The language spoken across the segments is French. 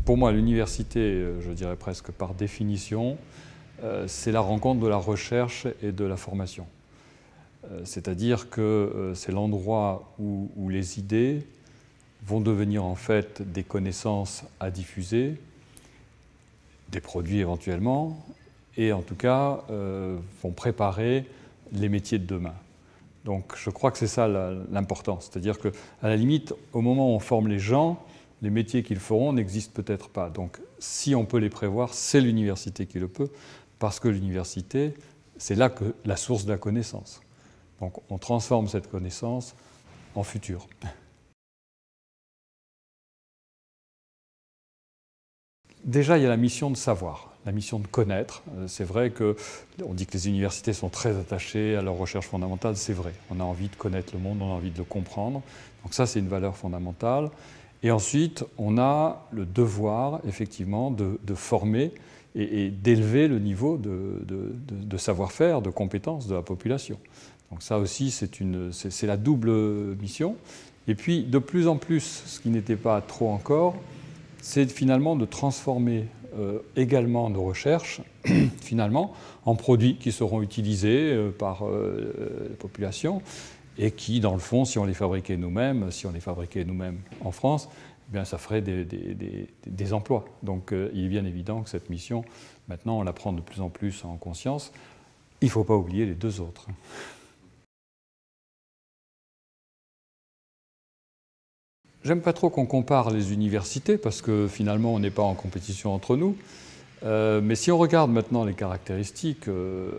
Pour moi, l'université, je dirais presque par définition, c'est la rencontre de la recherche et de la formation. C'est-à-dire que c'est l'endroit où les idées vont devenir en fait des connaissances à diffuser, des produits éventuellement, et en tout cas vont préparer les métiers de demain. Donc je crois que c'est ça l'important, c'est-à-dire qu'à la limite, au moment où on forme les gens, les métiers qu'ils feront n'existent peut-être pas. Donc si on peut les prévoir, c'est l'université qui le peut, parce que l'université, c'est là que la source de la connaissance. Donc on transforme cette connaissance en futur. Déjà, il y a la mission de savoir, la mission de connaître. C'est vrai qu'on dit que les universités sont très attachées à leur recherche fondamentale, c'est vrai. On a envie de connaître le monde, on a envie de le comprendre. Donc ça, c'est une valeur fondamentale. Et ensuite, on a le devoir, effectivement, de former et d'élever le niveau de savoir-faire, de compétences de la population. Donc ça aussi, c'est la double mission. Et puis, de plus en plus, ce qui n'était pas trop encore, c'est finalement de transformer également nos recherches finalement, en produits qui seront utilisés par la population et qui, dans le fond, si on les fabriquait nous-mêmes, en France, eh bien, ça ferait des emplois. Donc il est bien évident que cette mission, maintenant, on la prend de plus en plus en conscience. Il ne faut pas oublier les deux autres. J'aime pas trop qu'on compare les universités parce que finalement on n'est pas en compétition entre nous. Mais si on regarde maintenant les caractéristiques,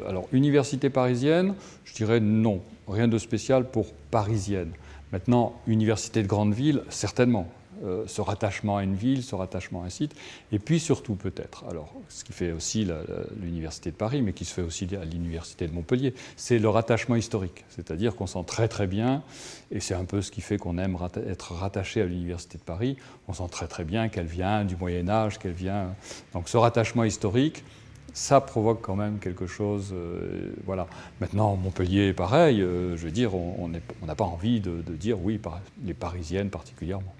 alors université parisienne, je dirais non, rien de spécial pour parisienne. Maintenant, université de grande ville, certainement. Ce rattachement à une ville, ce rattachement à un site, et puis surtout peut-être, alors ce qui fait aussi l'université de Paris, mais qui se fait aussi à l'université de Montpellier, c'est le rattachement historique, c'est-à-dire qu'on sent très très bien, et c'est un peu ce qui fait qu'on aime être rattaché à l'université de Paris, on sent très très bien qu'elle vient du Moyen-Âge, qu'elle vient... Donc ce rattachement historique, ça provoque quand même quelque chose. Voilà. Maintenant, Montpellier, pareil, je veux dire, on n'a pas envie de dire oui, les Parisiennes particulièrement.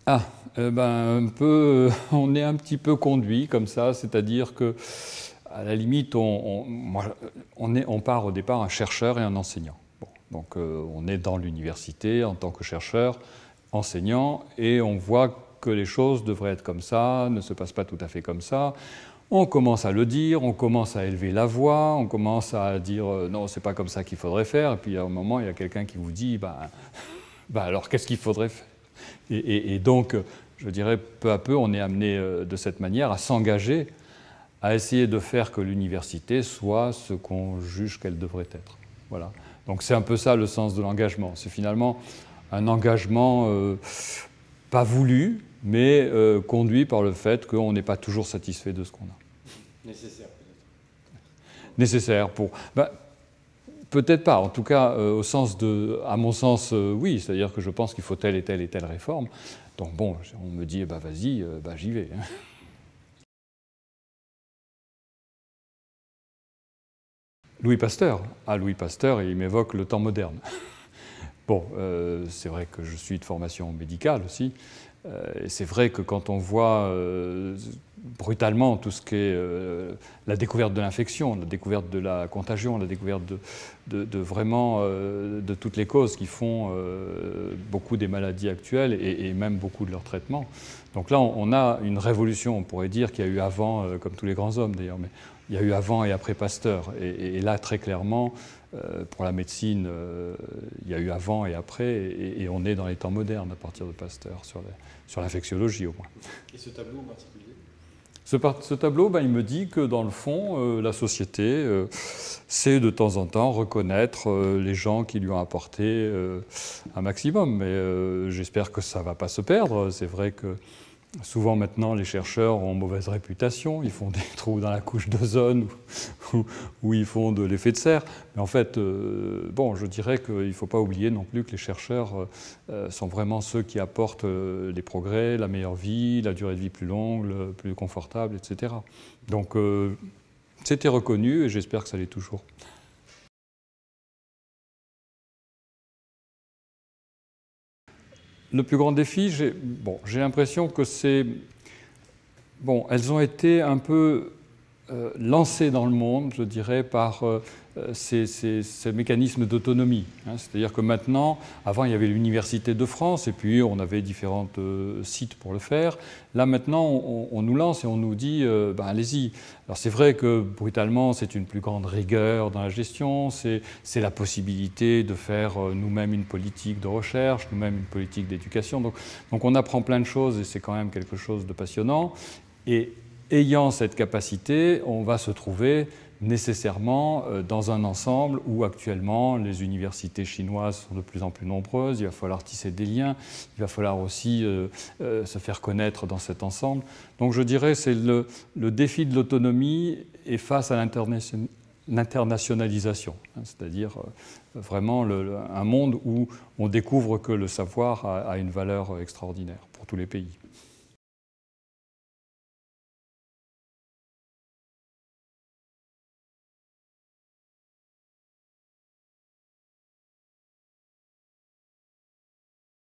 Ah, on est un petit peu conduit comme ça, c'est-à-dire que, à la limite, on part au départ un chercheur et un enseignant. Bon, donc on est dans l'université en tant que chercheur, enseignant, et on voit que les choses devraient être comme ça, ne se passent pas tout à fait comme ça. On commence à le dire, on commence à élever la voix, on commence à dire non, c'est pas comme ça qu'il faudrait faire, et puis à un moment, il y a quelqu'un qui vous dit alors qu'est-ce qu'il faudrait faire? Et donc, je dirais, peu à peu, on est amené de cette manière à s'engager, à essayer de faire que l'université soit ce qu'on juge qu'elle devrait être. Voilà. Donc c'est un peu ça le sens de l'engagement. C'est finalement un engagement pas voulu, mais conduit par le fait qu'on n'est pas toujours satisfait de ce qu'on a. Nécessaire peut-être. Nécessaire pour... peut-être pas, en tout cas, à mon sens, oui, c'est-à-dire que je pense qu'il faut telle et telle réforme. Donc bon, on me dit, vas-y, j'y vais. Louis Pasteur. Ah, Louis Pasteur, il m'évoque le temps moderne. Bon, c'est vrai que je suis de formation médicale aussi. Et c'est vrai que quand on voit brutalement tout ce qui est la découverte de l'infection, la découverte de la contagion, la découverte vraiment de toutes les causes qui font beaucoup des maladies actuelles et même beaucoup de leurs traitements. Donc là, on a une révolution, on pourrait dire, qu'il y a eu avant, comme tous les grands hommes d'ailleurs, mais il y a eu avant et après Pasteur. Et là, très clairement, pour la médecine, il y a eu avant et après, et on est dans les temps modernes à partir de Pasteur, sur l'infectiologie au moins. Et ce tableau en particulier? Ce tableau, il me dit que dans le fond, la société sait de temps en temps reconnaître les gens qui lui ont apporté un maximum. Mais j'espère que ça ne va pas se perdre. C'est vrai que souvent maintenant, les chercheurs ont mauvaise réputation, ils font des trous dans la couche d'ozone ou ils font de l'effet de serre. Mais en fait, je dirais qu'il ne faut pas oublier non plus que les chercheurs sont vraiment ceux qui apportent les progrès, la meilleure vie, la durée de vie plus longue, plus confortable, etc. Donc c'était reconnu et j'espère que ça l'est toujours. le plus grand défi, j'ai l'impression que c'est... Bon, elles ont été un peu lancées dans le monde, je dirais, par ces mécanismes d'autonomie. C'est-à-dire que maintenant, avant il y avait l'Université de France et puis on avait différents sites pour le faire. Là maintenant, on nous lance et on nous dit ben, allez-y. Alors c'est vrai que brutalement, c'est une plus grande rigueur dans la gestion, c'est la possibilité de faire nous-mêmes une politique de recherche, nous-mêmes une politique d'éducation. Donc on apprend plein de choses et c'est quand même quelque chose de passionnant. Et ayant cette capacité, on va se trouver nécessairement dans un ensemble où actuellement les universités chinoises sont de plus en plus nombreuses, il va falloir tisser des liens, il va falloir aussi se faire connaître dans cet ensemble. Donc je dirais que c'est le défi de l'autonomie et face à l'internationalisation, c'est-à-dire vraiment un monde où on découvre que le savoir a une valeur extraordinaire pour tous les pays.